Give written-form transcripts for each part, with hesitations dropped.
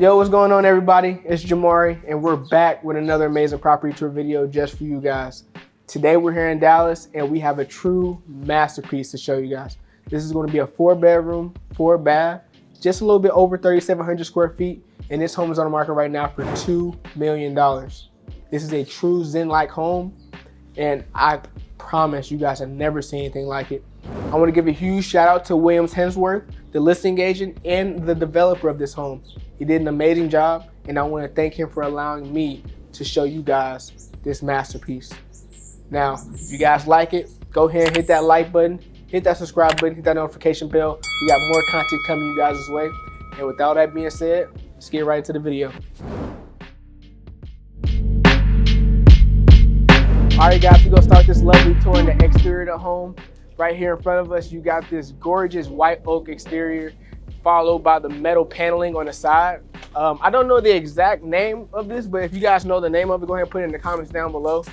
Yo, what's going on, everybody? It's Jamari, and we're back with another amazing property tour video just for you guys. Today we're here in Dallas, and we have a true masterpiece to show you guys. This is going to be a 4-bedroom, 4-bath, just a little bit over 3,700 square feet, and this home is on the market right now for $2 million. This is a true Zen-like home, and I promise you guys have never seen anything like it. I want to give a huge shout out to Haynsworth, the listing agent and the developer of this home. He did an amazing job, and I want to thank him for allowing me to show you guys this masterpiece. Now, if you guys like it, go ahead and hit that like button, hit that subscribe button, hit that notification bell. We got more content coming you guys' way. And with all that being said, let's get right into the video. All right, guys, we're gonna start this lovely tour in the exterior of the home. Right here in front of us, you got this gorgeous white oak exterior, followed by the metal paneling on the side. I don't know the exact name of this, but if you guys know the name of it, go ahead and put it in the comments down below.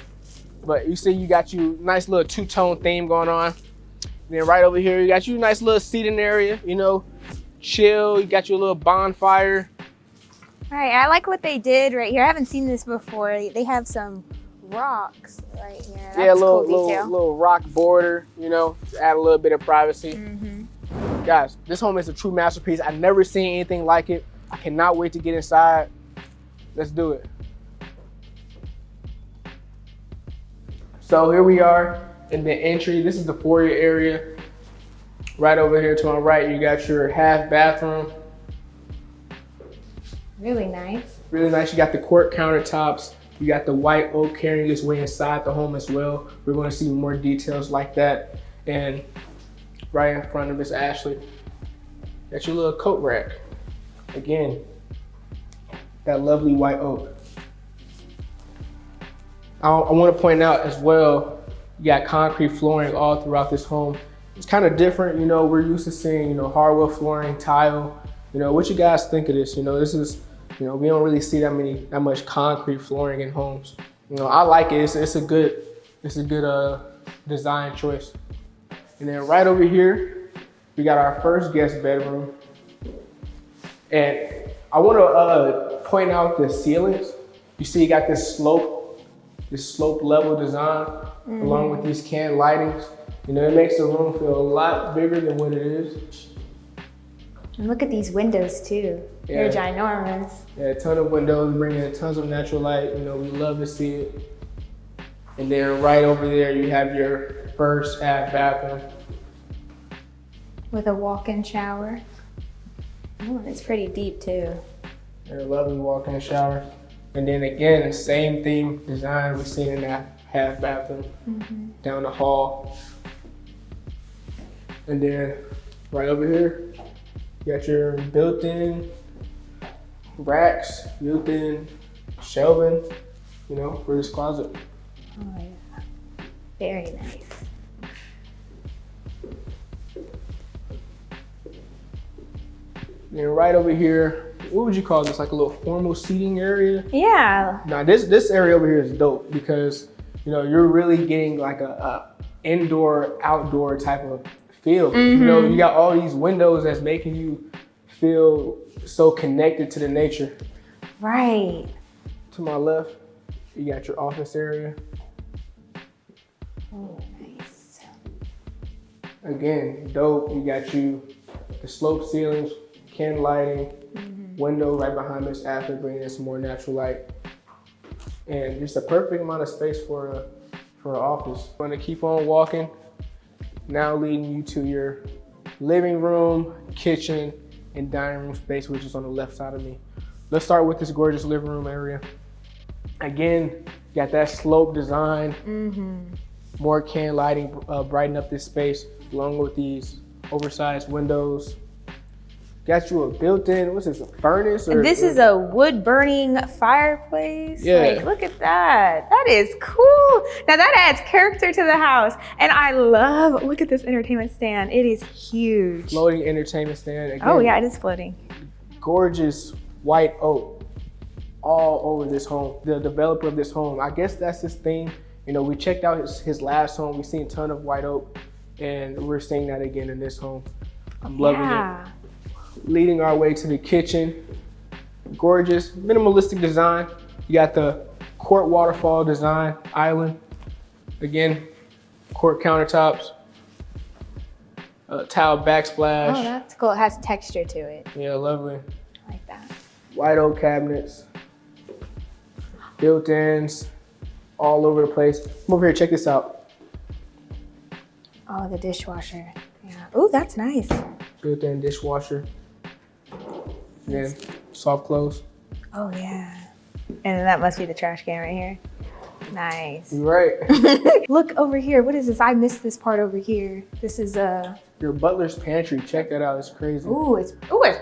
But you see you got you nice little two-tone theme going on. Then right over here, you got you nice little seating area, you know, chill. You got your little bonfire. Right, I like what they did right here. I haven't seen this before. They have some rocks right here. That's yeah, cool little rock border, you know, to add a little bit of privacy. Guys, this home is a true masterpiece. I've never seen anything like it. I cannot wait to get inside. Let's do it. So here we are in the entry. This is the foyer area. Right over here to my right, you got your half bathroom. Really nice. Really nice. You got the quart countertops. You got the white oak carrying its way inside the home as well. We're going to see more details like that. And right in front of Miss Ashley, got your little coat rack. Again, that lovely white oak. I want to point out as well, you got concrete flooring all throughout this home. It's kind of different, you know, we're used to seeing, you know, hardwood flooring, tile. You know, what you guys think of this? You know, this is, you know, we don't really see that much concrete flooring in homes. You know, I like it. It's a good design choice. And then right over here, we got our first guest bedroom. And I want to point out the ceilings. You see, you got this slope level design along with these can lightings. You know, it makes the room feel a lot bigger than what it is. And look at these windows too. Yeah. They're ginormous. Yeah, a ton of windows, bringing in tons of natural light. You know, we love to see it. And then right over there, you have your first half bathroom. With a walk-in shower. Oh, it's pretty deep too. And a lovely walk-in shower. And then again, same theme design we've seen in that half bathroom. Down the hall. And then right over here, you got your built-in racks, built-in shelving, you know, for this closet. Oh yeah, very nice. And right over here, what would you call this? Like a little formal seating area? Yeah. Now this area over here is dope because, you know, you're really getting like a indoor, outdoor type of feel. You know, you got all these windows that's making you feel so connected to the nature. Right. To my left, you got your office area. Oh, nice. Again, dope. You got the slope ceilings, can lighting, window right behind Miss Ashley, bringing in some more natural light. And just a perfect amount of space for an office. I'm gonna keep on walking. Now leading you to your living room, kitchen, and dining room space, which is on the left side of me. Let's start with this gorgeous living room area. Again, you got that slope design, more can lighting, brighten up this space, along with these oversized windows. Got you a built-in, what's this, a furnace? This is a wood-burning fireplace. Yeah. Like, look at that. That is cool. Now that adds character to the house. And I love, look at this entertainment stand. It is huge. Floating entertainment stand. Again, oh yeah, it is floating. Gorgeous white oak all over this home. The developer of this home, I guess that's his theme. You know, we checked out his last home. We've seen a ton of white oak, and we're seeing that again in this home. I'm loving it. Leading our way to the kitchen. Gorgeous, minimalistic design. You got the quart waterfall design island. Again, quart countertops. Tile backsplash. Oh, that's cool. It has texture to it. Yeah, lovely. I like that. White oak cabinets. Built-ins all over the place. Come over here, check this out. Oh, the dishwasher. Yeah. Oh, that's nice. Built-in dishwasher. And then soft close. Oh, yeah. And that must be the trash can right here. Nice. You're right. Look over here. What is this? I missed this part over here. This is your butler's pantry. Check that out. It's crazy. Ooh, it's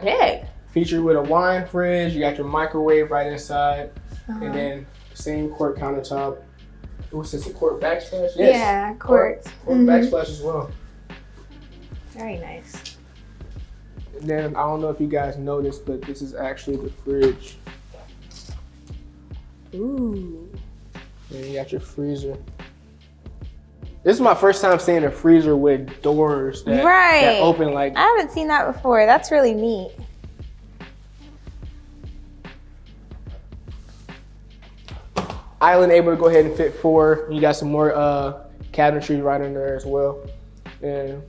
big. Featured with a wine fridge. You got your microwave right inside. And then same quart countertop. What's this, a quart backsplash? Yes. Yeah, quart. Quart backsplash as well. Very nice. And then I don't know if you guys noticed, but this is actually the fridge. Ooh. And you got your freezer. This is my first time seeing a freezer with doors that open like. I haven't seen that before. That's really neat. Island able to go ahead and fit 4. You got some more cabinetry right in there as well. And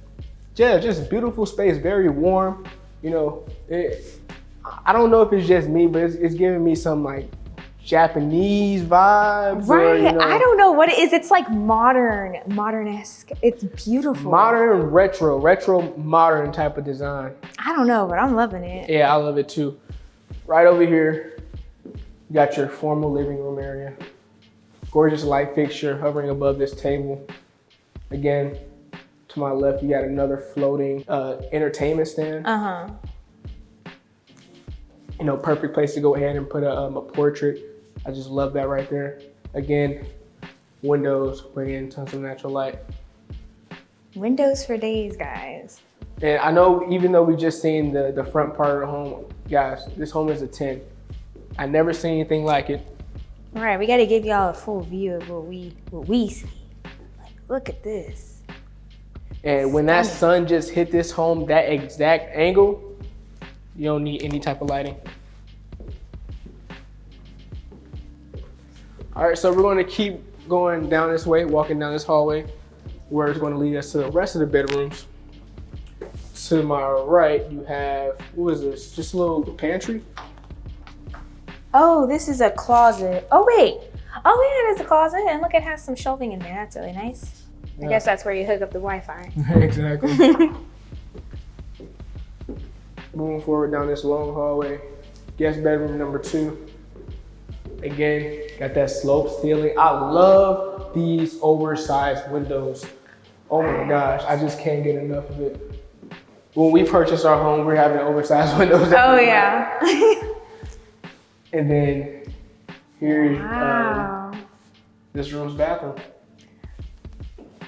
yeah, just beautiful space, very warm. You know, I don't know if it's just me, but it's giving me some like Japanese vibes. Right. Or, you know, I don't know what it is. It's like modern-esque. It's beautiful. Modern, retro, modern type of design. I don't know, but I'm loving it. Yeah, I love it too. Right over here, you got your formal living room area. Gorgeous light fixture hovering above this table. Again, to my left, you got another floating entertainment stand. Uh-huh. You know, perfect place to go ahead and put a portrait. I just love that right there. Again, windows bring in tons of natural light. Windows for days, guys. And I know even though we just seen the front part of the home, guys, this home is a 10. I never seen anything like it. All right, we got to give y'all a full view of what we see. Like, look at this. And when that sun just hit this home, that exact angle, you don't need any type of lighting. All right, so we're going to keep going down this way, walking down this hallway, where it's going to lead us to the rest of the bedrooms. To my right, you have, what is this? Just a little pantry? Oh, this is a closet. Oh, wait. Oh, yeah, it is a closet. And look, it has some shelving in there. That's really nice. Yeah. I guess that's where you hook up the Wi-Fi. Exactly. Moving forward down this long hallway, guest bedroom number 2. Again, got that sloped ceiling. I love these oversized windows. Oh my gosh, I just can't get enough of it. When we purchased our home, we're having oversized windows. Oh, yeah. And then here's Wow. this room's bathroom.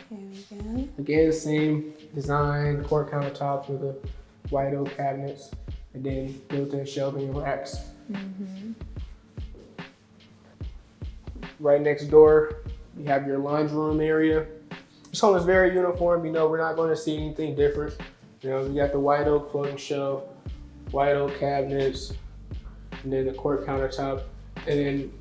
Here we go. Again, same design, quart countertops with the white oak cabinets, and then built-in shelving racks. Mm-hmm. Right next door, you have your laundry room area. This home is very uniform. You know, we're not going to see anything different. You know, we got the white oak floating shelf, white oak cabinets, and then the quart countertop. And then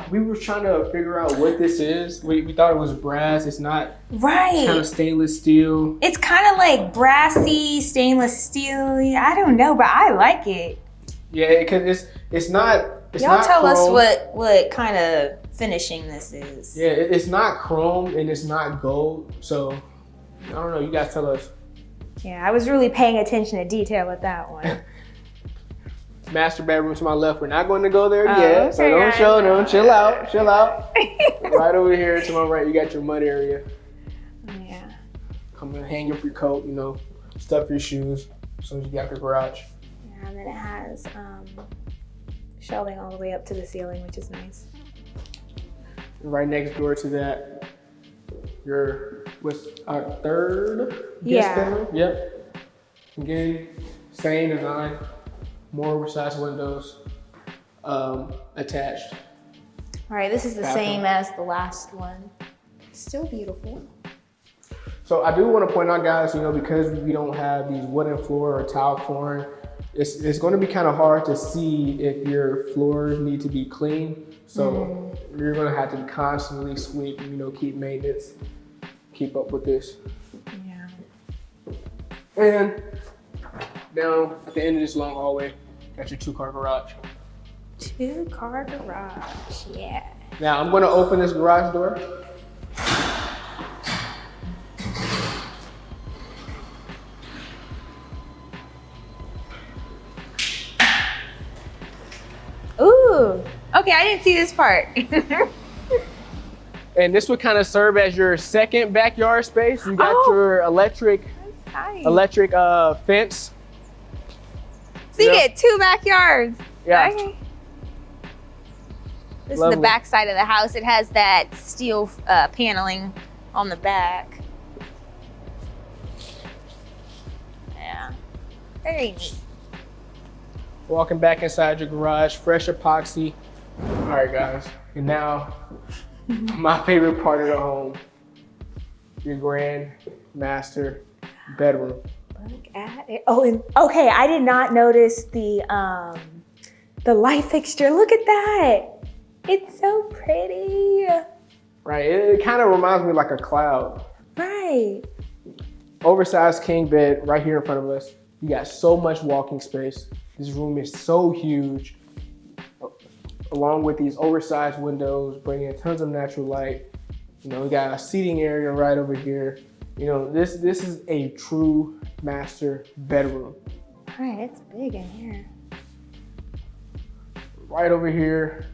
we were trying to figure out what this is. We thought it was brass. It's not. Right. It's kind of stainless steel. It's kind of like brassy, stainless steel. I don't know, but I like it. Yeah, because it's not. It's Y'all not tell chrome. us what kind of finishing this is. Yeah, it's not chrome and it's not gold. So I don't know. You guys tell us. Yeah, I was really paying attention to detail with that one. Master bedroom to my left. We're not going to go there Oh, yet. okay, So don't I show. know. Don't chill out. Chill out. Right over here to my right, you got your mud area. Yeah. Come and hang up your coat. You know, stuff your shoes. As soon as you get out the garage. Yeah, and then it has shelving all the way up to the ceiling, which is nice. Right next door to that, what's our third guest Yeah. bedroom? Yep. Again, same design, more oversized windows, attached. All right, this is the Bathroom. same as the last one. Still beautiful. So I do want to point out, guys, you know, because we don't have these wooden floor or tile flooring, it's going to be kind of hard to see if your floors need to be clean. So you're going to have to constantly sweep, keep maintenance, keep up with this. Yeah. And down at the end of this long hallway, got your 2-car garage. 2-car garage, yeah. Now I'm going to open this garage door. Ooh, okay, I didn't see this part. And this would kind of serve as your second backyard space. You got your electric fence. So you get 2 backyards. Yeah. Okay. This Lovely. is the back side of the house. It has that steel paneling on the back. Yeah, very neat. Walking back inside your garage, fresh epoxy. All right, guys. And now, my favorite part of the home, your grand master bedroom. Look at it. Oh, and okay, I did not notice the light fixture. Look at that. It's so pretty. Right, it kind of reminds me like a cloud. Right. Oversized king bed right here in front of us. You got so much walking space. This room is so huge. Along with these oversized windows, bringing in tons of natural light. We got a seating area right over here. This is a true master bedroom. Right, it's big in here. Right over here,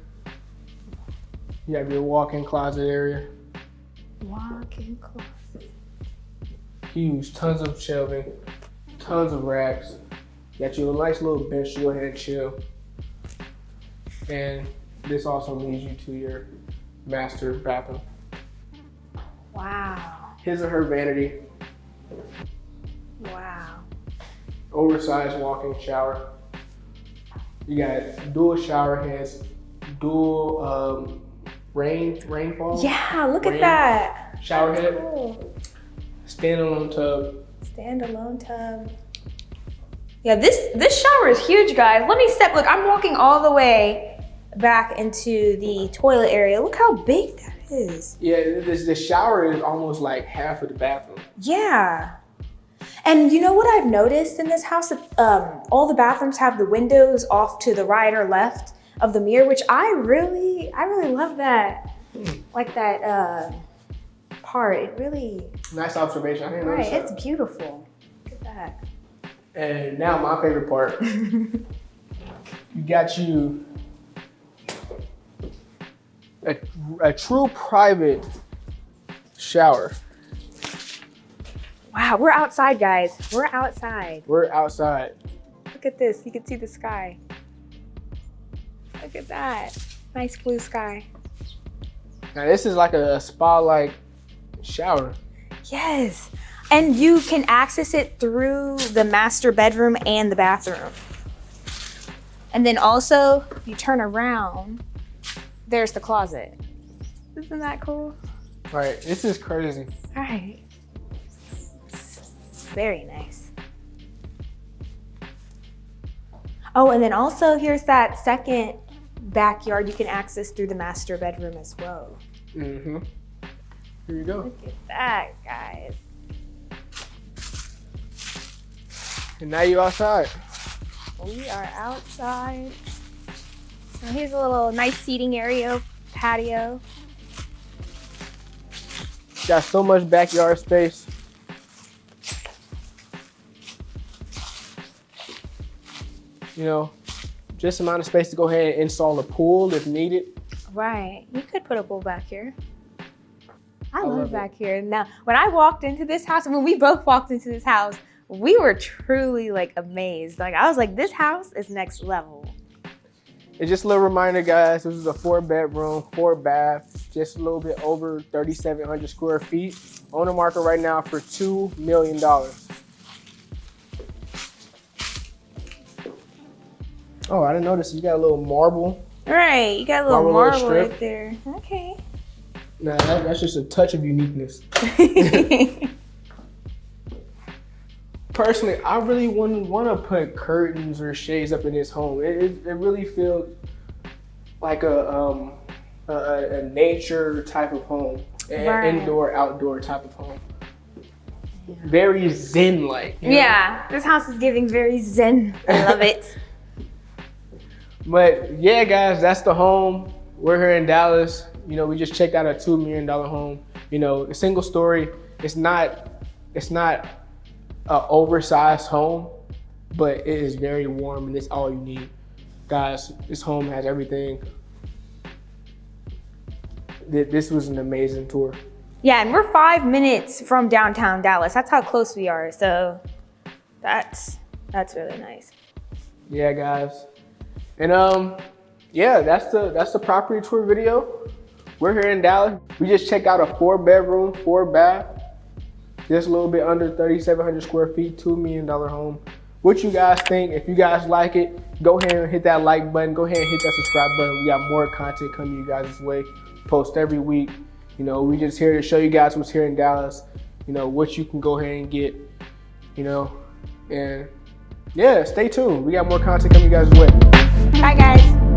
you have your walk-in closet area. Walk-in closet. Huge, tons of shelving, tons of racks. You got your nice little bench to go ahead and chill. And this also leads you to your master bathroom. Wow. His or her vanity. Wow. Oversized walk-in shower. You got dual shower heads, dual rainfall. Yeah, look at that. Shower head. Cool. Standalone tub. Standalone tub. Yeah, this shower is huge, guys. Let me step. Look, I'm walking all the way back into the toilet area. Look how big that is. Yeah, the shower is almost like half of the bathroom. Yeah. And you know what I've noticed in this house? All the bathrooms have the windows off to the right or left of the mirror, which I really love that. Like that part. It really. Nice observation. I didn't notice that. It's beautiful. Look at that. And now my favorite part. You got you a true private shower. Wow, we're outside, guys. We're outside. We're outside. Look at this. You can see the sky. Look at that. Nice blue sky. Now this is like a spa-like shower. Yes. And you can access it through the master bedroom and the bathroom. And then also, you turn around, there's the closet. Isn't that cool? Right, this is crazy. All right. Very nice. Oh, and then also here's that second backyard you can access through the master bedroom as well. Mm-hmm. Here you go. Look at that, guys. And now you're outside. We are outside. So here's a little nice seating area, patio. Got so much backyard space. Just amount of space to go ahead and install a pool if needed. Right. You could put a pool back here. I love love it. back here. Now, when I walked into this house, and when we both walked into this house, we were truly amazed. I was like, this house is next level. And just a little reminder, guys, this is a 4-bedroom, 4-bath, just a little bit over 3,700 square feet. On the market right now for $2 million. Oh, I didn't notice you got a little marble. Right, you got a little Marble marble strip. right there. Okay. Nah, that's just a touch of uniqueness. Personally, I really wouldn't want to put curtains or shades up in this home. It really feels like a nature type of home, an indoor, outdoor type of home. Very zen-like. Yeah, this house is giving very zen. I love it. But yeah, guys, that's the home. We're here in Dallas. You know, we just checked out a $2 million home. You know, a single story. It's not an oversized home, but it is very warm and it's all you need. Guys, this home has everything. This was an amazing tour. Yeah, and we're 5 minutes from downtown Dallas. That's how close we are. So that's really nice. Yeah, guys. And yeah, that's the property tour video. We're here in Dallas. We just checked out a 4-bedroom, 4-bath, just a little bit under 3,700 square feet, $2 million home. What you guys think? If you guys like it, go ahead and hit that like button. Go ahead and hit that subscribe button. We got more content coming you guys' way. Post every week. You know, we just here to show you guys what's here in Dallas. You know, what you can go ahead and get. You know, and yeah, stay tuned. We got more content coming you guys' way. Bye, guys.